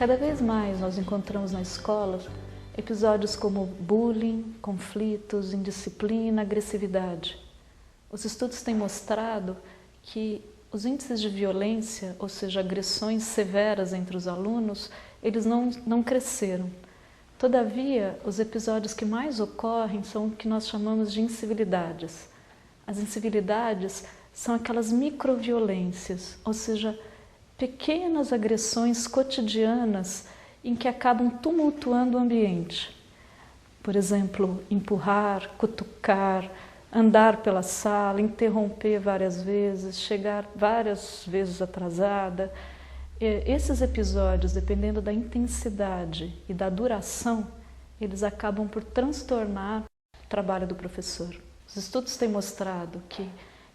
Cada vez mais nós encontramos na escola episódios como bullying, conflitos, indisciplina, agressividade. Os estudos têm mostrado que os índices de violência, ou seja, agressões severas entre os alunos, eles não cresceram. Todavia, os episódios que mais ocorrem são o que nós chamamos de incivilidades. As incivilidades são aquelas microviolências, ou seja, pequenas agressões cotidianas em que acabam tumultuando o ambiente. Por exemplo, empurrar, cutucar, andar pela sala, interromper várias vezes, chegar várias vezes atrasada. Esses episódios, dependendo da intensidade e da duração, eles acabam por transtornar o trabalho do professor. Os estudos têm mostrado que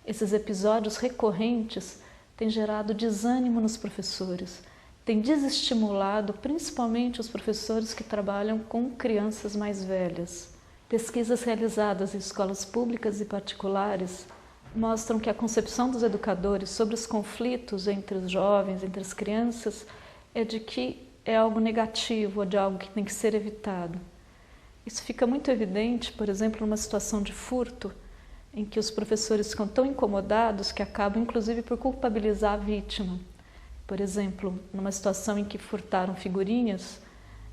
esses episódios recorrentes têm gerado desânimo nos professores, têm desestimulado principalmente os professores que trabalham com crianças mais velhas. Pesquisas realizadas em escolas públicas e particulares mostram que a concepção dos educadores sobre os conflitos entre os jovens, entre as crianças, é de que é algo negativo, ou de algo que tem que ser evitado. Isso fica muito evidente, por exemplo, numa situação de furto, em que os professores ficam tão incomodados que acabam, inclusive, por culpabilizar a vítima. Por exemplo, numa situação em que furtaram figurinhas,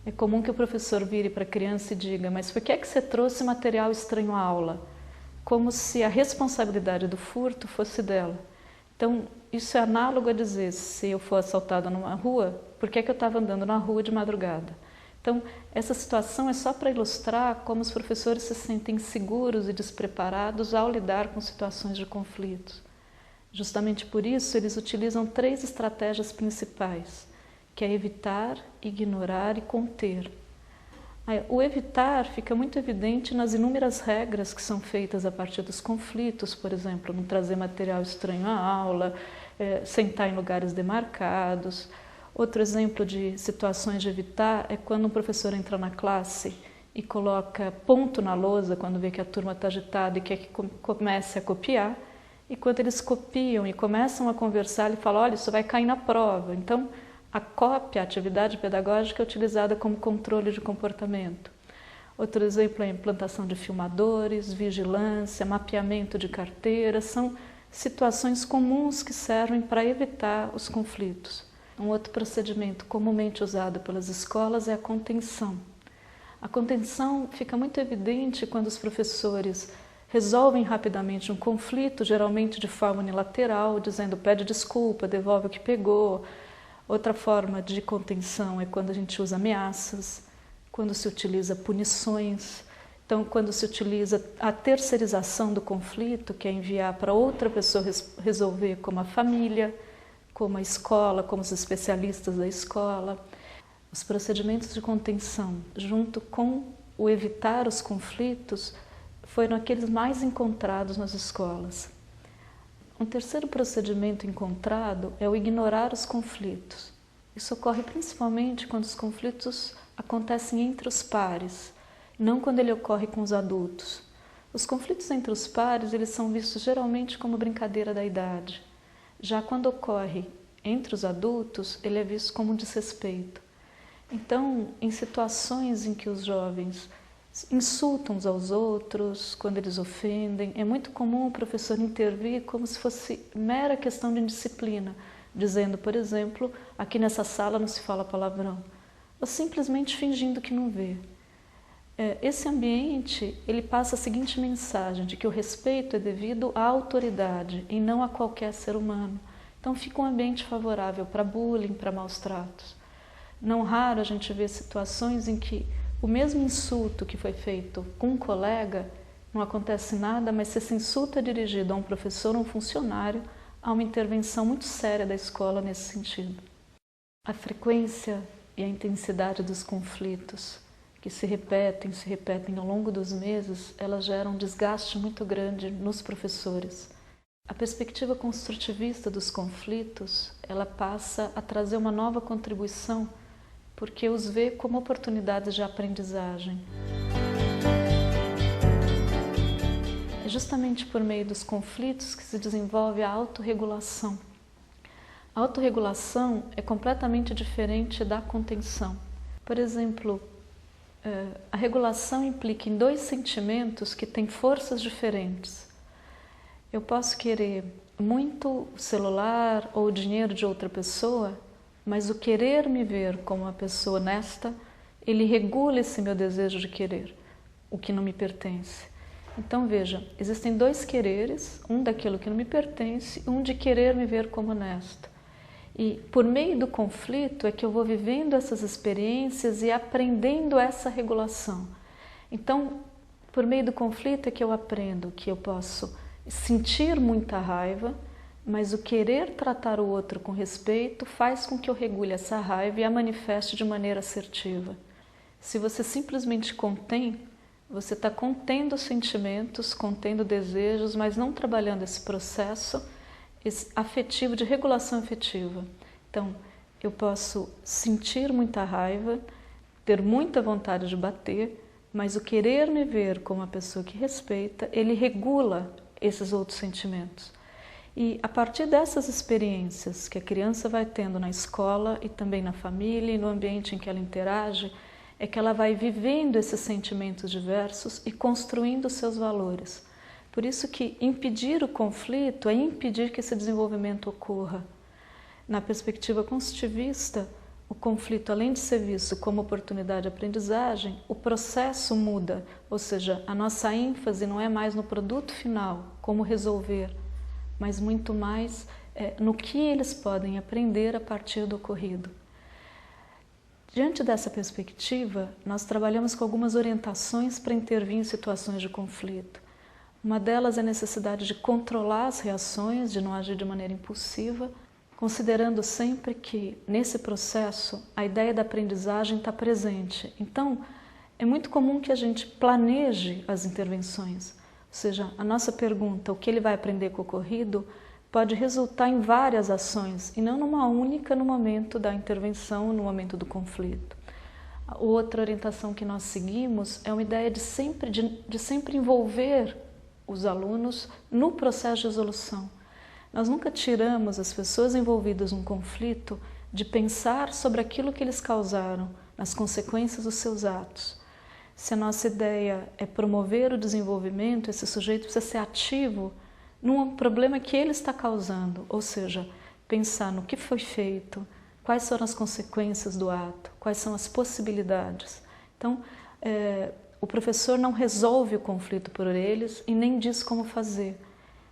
é comum que o professor vire para a criança e diga: mas por que é que você trouxe material estranho à aula? Como se a responsabilidade do furto fosse dela. Então, isso é análogo a dizer: se eu for assaltada numa rua, por que é que eu estava andando na rua de madrugada? Então, essa situação é só para ilustrar como os professores se sentem inseguros e despreparados ao lidar com situações de conflitos. Justamente por isso, eles utilizam 3 estratégias principais, que é evitar, ignorar e conter. O evitar fica muito evidente nas inúmeras regras que são feitas a partir dos conflitos, por exemplo, não trazer material estranho à aula, sentar em lugares demarcados. Outro exemplo de situações de evitar é quando um professor entra na classe e coloca ponto na lousa quando vê que a turma está agitada e quer que comece a copiar. E quando eles copiam e começam a conversar, ele fala: olha, isso vai cair na prova. Então, a cópia, a atividade pedagógica, é utilizada como controle de comportamento. Outro exemplo é a implantação de filmadores, vigilância, mapeamento de carteiras. São situações comuns que servem para evitar os conflitos. Um outro procedimento comumente usado pelas escolas é a contenção. A contenção fica muito evidente quando os professores resolvem rapidamente um conflito, geralmente de forma unilateral, dizendo: pede desculpa, devolve o que pegou. Outra forma de contenção é quando a gente usa ameaças, quando se utiliza punições. Então, quando se utiliza a terceirização do conflito, que é enviar para outra pessoa resolver, como a família, como a escola, como os especialistas da escola. Os procedimentos de contenção, junto com o evitar os conflitos, foram aqueles mais encontrados nas escolas. Um terceiro procedimento encontrado é o ignorar os conflitos. Isso ocorre principalmente quando os conflitos acontecem entre os pares, não quando ele ocorre com os adultos. Os conflitos entre os pares, eles são vistos geralmente como brincadeira da idade. Já quando ocorre entre os adultos, ele é visto como um desrespeito. Então, em situações em que os jovens insultam uns aos outros, quando eles ofendem, é muito comum o professor intervir como se fosse mera questão de indisciplina, dizendo, por exemplo: aqui nessa sala não se fala palavrão, ou simplesmente fingindo que não vê. Esse ambiente, ele passa a seguinte mensagem, de que o respeito é devido à autoridade e não a qualquer ser humano. Então fica um ambiente favorável para bullying, para maus tratos. Não raro a gente vê situações em que o mesmo insulto que foi feito com um colega, não acontece nada, mas se esse insulto é dirigido a um professor ou um funcionário, há uma intervenção muito séria da escola nesse sentido. A frequência e a intensidade dos conflitos que se repetem ao longo dos meses, elas geram um desgaste muito grande nos professores. A perspectiva construtivista dos conflitos, ela passa a trazer uma nova contribuição, porque os vê como oportunidades de aprendizagem. É justamente por meio dos conflitos que se desenvolve a autorregulação. A autorregulação é completamente diferente da contenção. Por exemplo, a regulação implica em dois sentimentos que têm forças diferentes. Eu posso querer muito o celular ou o dinheiro de outra pessoa, mas o querer me ver como uma pessoa honesta, ele regula esse meu desejo de querer, o que não me pertence. Então veja, existem dois quereres, um daquilo que não me pertence, um de querer me ver como honesto. E por meio do conflito é que eu vou vivendo essas experiências e aprendendo essa regulação. Então, por meio do conflito é que eu aprendo que eu posso sentir muita raiva, mas o querer tratar o outro com respeito faz com que eu regule essa raiva e a manifeste de maneira assertiva. Se você simplesmente contém, você está contendo sentimentos, contendo desejos, mas não trabalhando esse processo afetivo, de regulação afetiva. Então, eu posso sentir muita raiva, ter muita vontade de bater, mas o querer me ver como uma pessoa que respeita, ele regula esses outros sentimentos. E a partir dessas experiências que a criança vai tendo na escola e também na família e no ambiente em que ela interage, é que ela vai vivendo esses sentimentos diversos e construindo seus valores. Por isso que impedir o conflito é impedir que esse desenvolvimento ocorra. Na perspectiva construtivista, o conflito, além de ser visto como oportunidade de aprendizagem, o processo muda, ou seja, a nossa ênfase não é mais no produto final, como resolver, mas muito mais no que eles podem aprender a partir do ocorrido. Diante dessa perspectiva, nós trabalhamos com algumas orientações para intervir em situações de conflito. Uma delas é a necessidade de controlar as reações, de não agir de maneira impulsiva, considerando sempre que, nesse processo, a ideia da aprendizagem está presente. Então, é muito comum que a gente planeje as intervenções. Ou seja, a nossa pergunta, o que ele vai aprender com o ocorrido, pode resultar em várias ações, e não numa única no momento da intervenção, no momento do conflito. A outra orientação que nós seguimos é uma ideia de sempre envolver os alunos no processo de resolução. Nós nunca tiramos as pessoas envolvidas num conflito de pensar sobre aquilo que eles causaram, nas consequências dos seus atos. Se a nossa ideia é promover o desenvolvimento, esse sujeito precisa ser ativo num problema que ele está causando, ou seja, pensar no que foi feito, quais foram as consequências do ato, quais são as possibilidades. Então, o professor não resolve o conflito por eles e nem diz como fazer.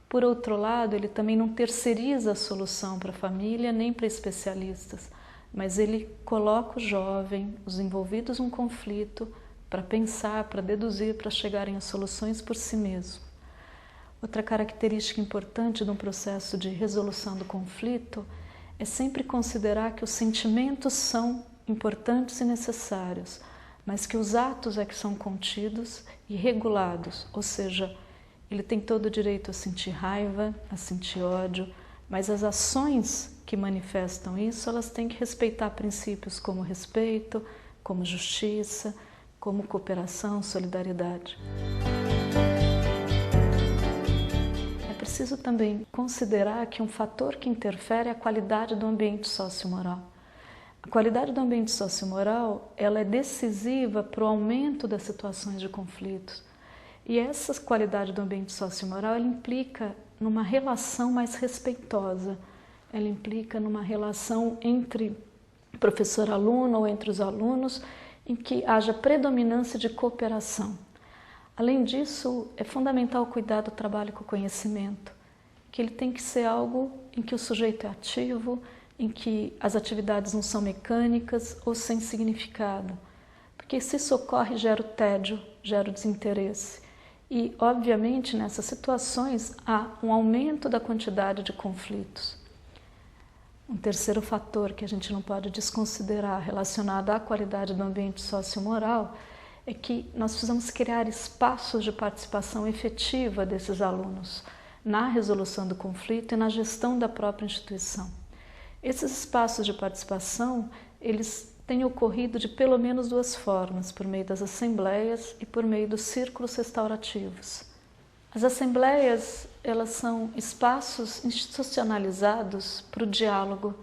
Por outro lado, ele também não terceiriza a solução para a família nem para especialistas, mas ele coloca o jovem, os envolvidos num conflito, para pensar, para deduzir, para chegarem a soluções por si mesmo. Outra característica importante de um processo de resolução do conflito é sempre considerar que os sentimentos são importantes e necessários, mas que os atos é que são contidos e regulados, ou seja, ele tem todo o direito a sentir raiva, a sentir ódio, mas as ações que manifestam isso, elas têm que respeitar princípios como respeito, como justiça, como cooperação, solidariedade. É preciso também considerar que um fator que interfere é a qualidade do ambiente sociomoral. A qualidade do ambiente sociomoral, ela é decisiva para o aumento das situações de conflitos. E essa qualidade do ambiente sociomoral, ela implica numa relação mais respeitosa, ela implica numa relação entre professor-aluno ou entre os alunos, em que haja predominância de cooperação. Além disso, é fundamental o cuidado do trabalho com o conhecimento, que ele tem que ser algo em que o sujeito é ativo, em que as atividades não são mecânicas ou sem significado, porque se isso ocorre gera o tédio, gera o desinteresse. E, obviamente, nessas situações há um aumento da quantidade de conflitos. Um terceiro fator que a gente não pode desconsiderar relacionado à qualidade do ambiente sociomoral é que nós precisamos criar espaços de participação efetiva desses alunos na resolução do conflito e na gestão da própria instituição. Esses espaços de participação, eles têm ocorrido de pelo menos duas formas, por meio das assembleias e por meio dos círculos restaurativos. As assembleias, elas são espaços institucionalizados para o diálogo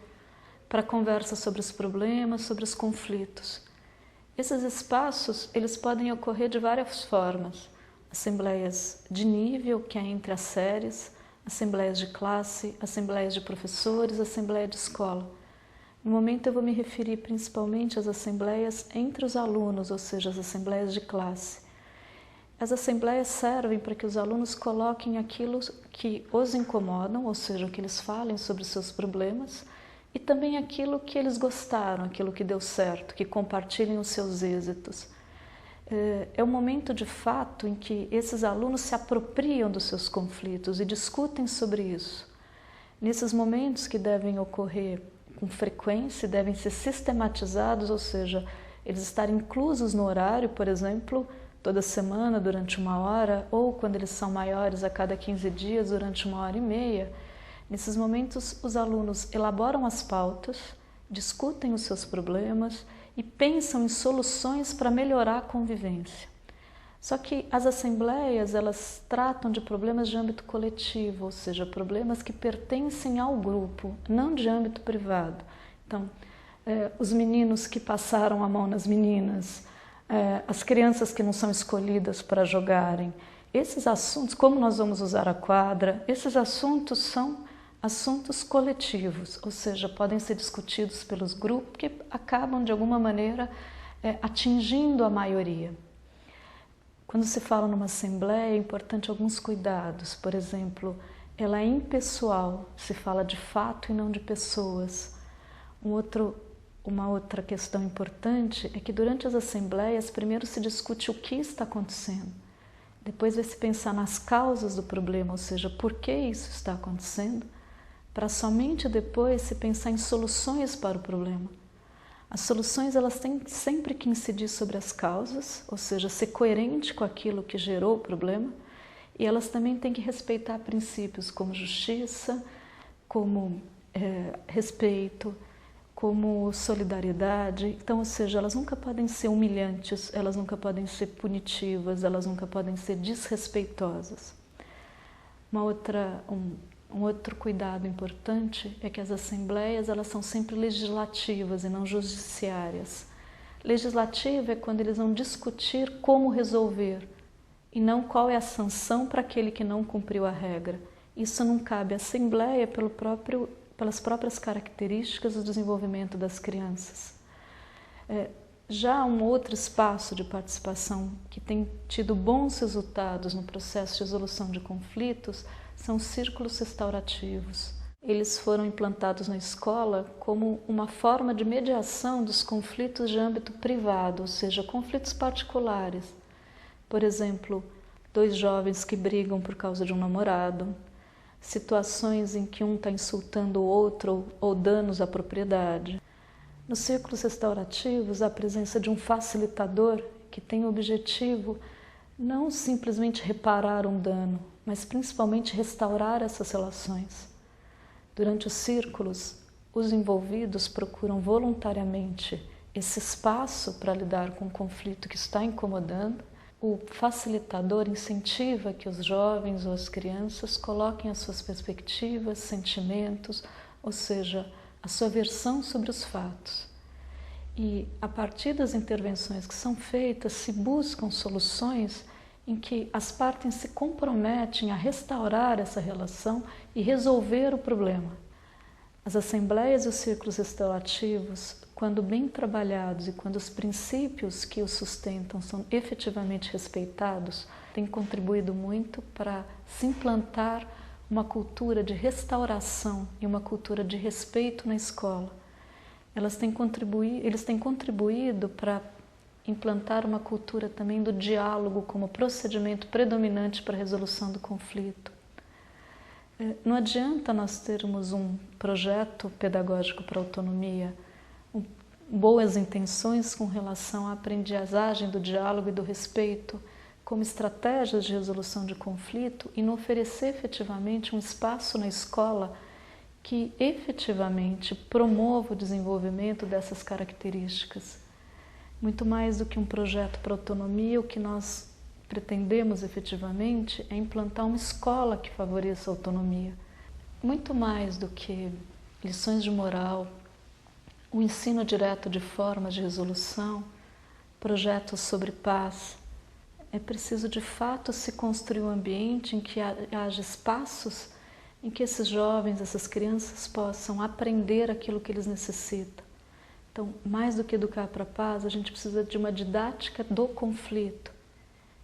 para conversa sobre os problemas, sobre os conflitos. Esses espaços, eles podem ocorrer de várias formas. Assembleias de nível, que é entre as séries, assembleias de classe, assembleias de professores, assembleia de escola. No momento eu vou me referir principalmente às assembleias entre os alunos, ou seja, as assembleias de classe. As assembleias servem para que os alunos coloquem aquilo que os incomodam, ou seja, que eles falem sobre os seus problemas, e também aquilo que eles gostaram, aquilo que deu certo, que compartilhem os seus êxitos. É um momento de fato em que esses alunos se apropriam dos seus conflitos e discutem sobre isso. Nesses momentos que devem ocorrer com frequência, devem ser sistematizados, ou seja, eles estarem inclusos no horário, por exemplo, toda semana durante 1 hora, ou quando eles são maiores, a cada 15 dias durante 1h30. Nesses momentos, os alunos elaboram as pautas, discutem os seus problemas e pensam em soluções para melhorar a convivência. Só que as assembleias, elas tratam de problemas de âmbito coletivo, ou seja, problemas que pertencem ao grupo, não de âmbito privado. Então, os meninos que passaram a mão nas meninas, as crianças que não são escolhidas para jogarem, esses assuntos, como nós vamos usar a quadra, esses assuntos são assuntos coletivos, ou seja, podem ser discutidos pelos grupos que acabam, de alguma maneira, atingindo a maioria. Quando se fala numa assembleia, é importante alguns cuidados. Por exemplo, ela é impessoal, se fala de fato e não de pessoas. Uma outra questão importante é que durante as assembleias, primeiro se discute o que está acontecendo. Depois vai se pensar nas causas do problema, ou seja, por que isso está acontecendo, para somente depois se pensar em soluções para o problema. As soluções, elas têm sempre que incidir sobre as causas, ou seja, ser coerente com aquilo que gerou o problema, e elas também têm que respeitar princípios como justiça, como respeito, como solidariedade. Então, ou seja, elas nunca podem ser humilhantes, elas nunca podem ser punitivas, elas nunca podem ser desrespeitosas. Um outro cuidado importante é que as assembleias, elas são sempre legislativas e não judiciárias. Legislativa é quando eles vão discutir como resolver e não qual é a sanção para aquele que não cumpriu a regra. Isso não cabe à assembleia pelas próprias características do desenvolvimento das crianças. Já um outro espaço de participação que tem tido bons resultados no processo de resolução de conflitos são os círculos restaurativos. Eles foram implantados na escola como uma forma de mediação dos conflitos de âmbito privado, ou seja, conflitos particulares. Por exemplo, 2 jovens que brigam por causa de um namorado, situações em que um está insultando o outro ou danos à propriedade. Nos círculos restaurativos, há a presença de um facilitador que tem o objetivo não simplesmente reparar um dano, mas principalmente restaurar essas relações. Durante os círculos, os envolvidos procuram voluntariamente esse espaço para lidar com o conflito que está incomodando. O facilitador incentiva que os jovens ou as crianças coloquem as suas perspectivas, sentimentos, ou seja, a sua versão sobre os fatos. E a partir das intervenções que são feitas, se buscam soluções em que as partes se comprometem a restaurar essa relação e resolver o problema. As assembleias e os círculos restaurativos, quando bem trabalhados e quando os princípios que os sustentam são efetivamente respeitados, têm contribuído muito para se implantar uma cultura de restauração e uma cultura de respeito na escola. Eles têm contribuído para implantar uma cultura também do diálogo como procedimento predominante para a resolução do conflito. Não adianta nós termos um projeto pedagógico para a autonomia, boas intenções com relação à aprendizagem do diálogo e do respeito como estratégias de resolução de conflito e não oferecer efetivamente um espaço na escola que efetivamente promova o desenvolvimento dessas características. Muito mais do que um projeto para autonomia, o que nós pretendemos efetivamente é implantar uma escola que favoreça a autonomia. Muito mais do que lições de moral, o ensino direto de formas de resolução, projetos sobre paz. É preciso de fato se construir um ambiente em que haja espaços em que esses jovens, essas crianças possam aprender aquilo que eles necessitam. Então, mais do que educar para a paz, a gente precisa de uma didática do conflito.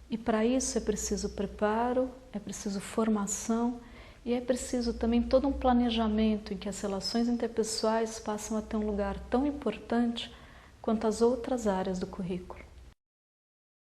E para isso é preciso preparo, é preciso formação e é preciso também todo um planejamento em que as relações interpessoais passam a ter um lugar tão importante quanto as outras áreas do currículo.